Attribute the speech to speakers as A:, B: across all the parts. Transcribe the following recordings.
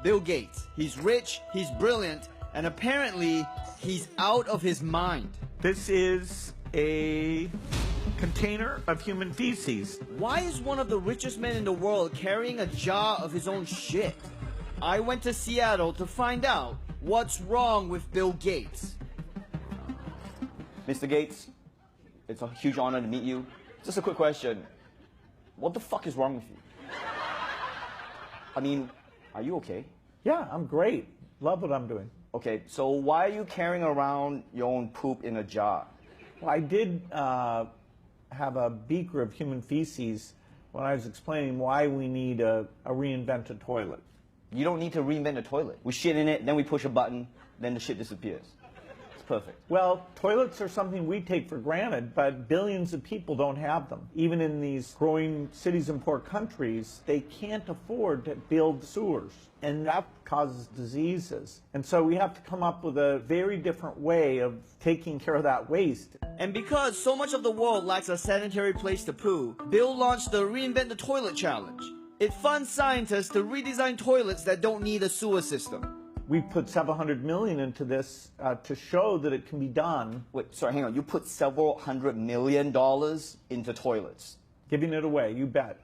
A: Bill Gates. He's rich, he's brilliant, and apparently he's out of his mind.
B: This is a container of human feces.
A: Why is one of the richest men in the world carrying a jar of his own shit? I went to Seattle to find out what's wrong with Bill Gates.
C: Mr. Gates, it's a huge honor to meet you. Just a quick question. What the fuck is wrong with you? I mean, are you okay?
B: Yeah, I'm great. Love what I'm doing.
C: Okay, so why are you carrying around your own poop in a jar?
B: Well, I did have a beaker of human feces when I was explaining why we need a reinvented toilet.
C: You don't need to reinvent a toilet. We shit in it, then we push a button, then the shit disappears. It's perfect.
B: Well, toilets are something we take for granted, but billions of people don't have them. Even in these growing cities and poor countries, they can't afford to build sewers, and that causes diseases. And so we have to come up with a very different way of taking care of that waste.
A: And because so much of the world lacks a sanitary place to poo, Bill launched the Reinvent the Toilet Challenge. It funds scientists to redesign toilets that don't need a sewer system.
B: We put $700 million into this to show that it can be done.
C: Wait, sorry, hang on. You put several $100 million into toilets.
B: Giving it away, you bet.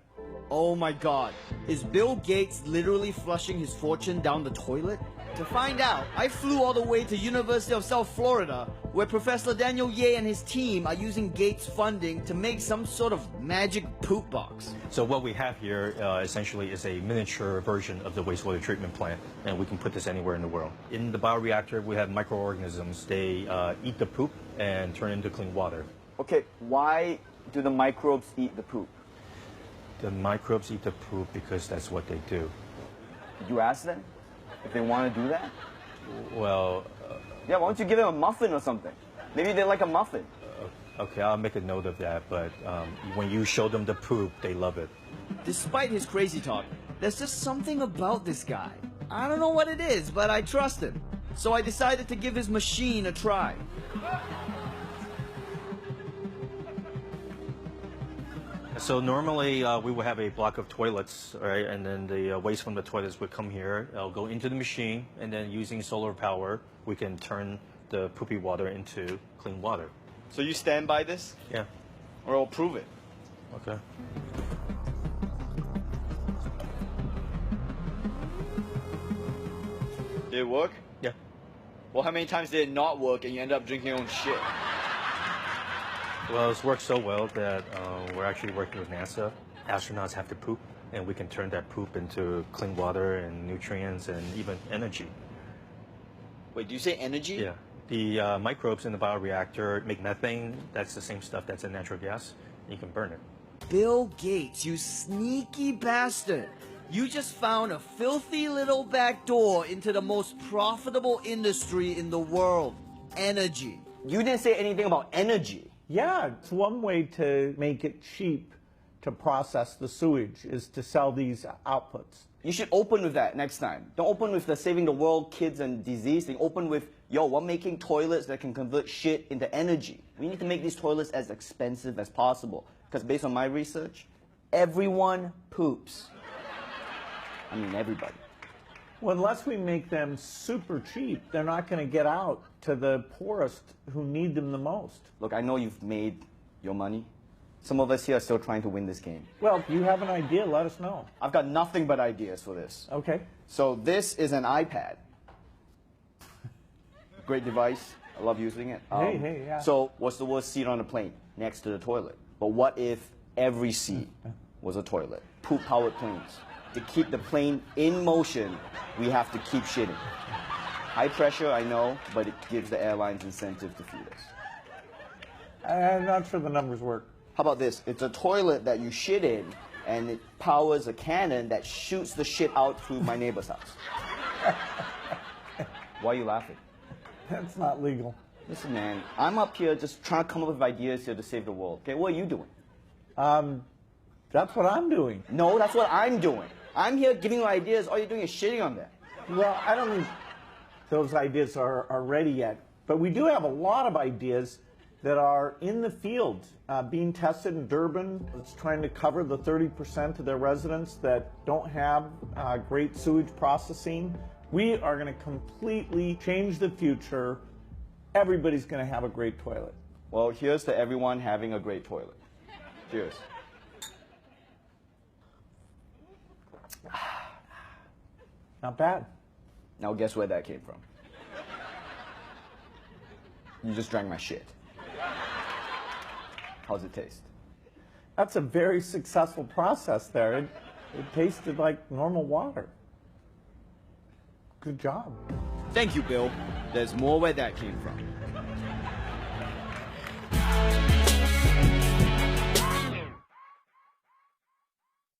A: Oh my god, is Bill Gates literally flushing his fortune down the toilet? To find out, I flew all the way to University of South Florida, where Professor Daniel Ye and his team are using Gates funding to make some sort of magic poop box.
D: So what we have here essentially is a miniature version of the wastewater treatment plant, and we can put this anywhere in the world. In the bioreactor, we have microorganisms. They eat the poop and turn into clean water.
C: Okay, why do the microbes eat the poop?
D: The microbes eat the poop because that's what they do.
C: Did you ask them if they want to do that?
D: Well...
C: yeah, why don't you give them a muffin or something? Maybe they like a muffin.
D: Okay, I'll make a note of that, but when you show them the poop, they love it.
A: Despite his crazy talk, there's just something about this guy. I don't know what it is, but I trust him. So I decided to give his machine a try.
D: So normally we would have a block of toilets, right? And then the waste from the toilets would come here. It'll go into the machine, and then using solar power, we can turn the poopy water into clean water.
A: So you stand by this?
D: Yeah.
A: Or I'll prove it.
D: Okay.
A: Did it work?
D: Yeah.
A: Well, how many times did it not work and you end up drinking your own shit?
D: Well, it's worked so well that we're actually working with NASA. Astronauts have to poop, and we can turn that poop into clean water and nutrients and even energy.
A: Wait, do you say energy?
D: Yeah. The microbes in the bioreactor make methane. That's the same stuff that's in natural gas. You can burn it.
A: Bill Gates, you sneaky bastard. You just found a filthy little back door into the most profitable industry in the world. Energy.
C: You didn't say anything about energy.
B: Yeah, it's one way to make it cheap to process the sewage is to sell these outputs.
C: You should open with that next time. Don't open with the saving the world, kids, and disease thing. Open with, yo, we're making toilets that can convert shit into energy. We need to make these toilets as expensive as possible. Because based on my research, everyone poops. I mean, everybody.
B: Well, unless we make them super cheap, they're not going to get out to the poorest who need them the most.
C: Look, I know you've made your money. Some of us here are still trying to win this game.
B: Well, if you have an idea, let us know.
C: I've got nothing but ideas for this.
B: Okay.
C: So this is an iPad. Great device. I love using it.
B: Hey, yeah.
C: So what's the worst seat on a plane? Next to the toilet. But what if every seat was a toilet? Poop-powered planes. To keep the plane in motion, we have to keep shitting. High pressure, I know, but it gives the airlines incentive to feed us.
B: I'm not sure the numbers work.
C: How about this? It's a toilet that you shit in, and it powers a cannon that shoots the shit out through my neighbor's house. Why are you laughing?
B: That's not legal.
C: Listen, man, I'm up here just trying to come up with ideas here to save the world. Okay, what are you doing?
B: That's what I'm doing.
C: No, that's what I'm doing. I'm here giving you ideas. All you're doing is shitting on them.
B: Well, I don't think those ideas are ready yet. But we do have a lot of ideas, that are in the field being tested in Durban. It's trying to cover the 30% of their residents that don't have great sewage processing. We are going to completely change the future. Everybody's going to have a great toilet.
C: Well, here's to everyone having a great toilet. Cheers.
B: Not bad.
C: Now guess where that came from? You just drank my shit. How's it taste?
B: That's a very successful process there. It tasted like normal water. Good job.
A: Thank you, Bill. There's more where that came from.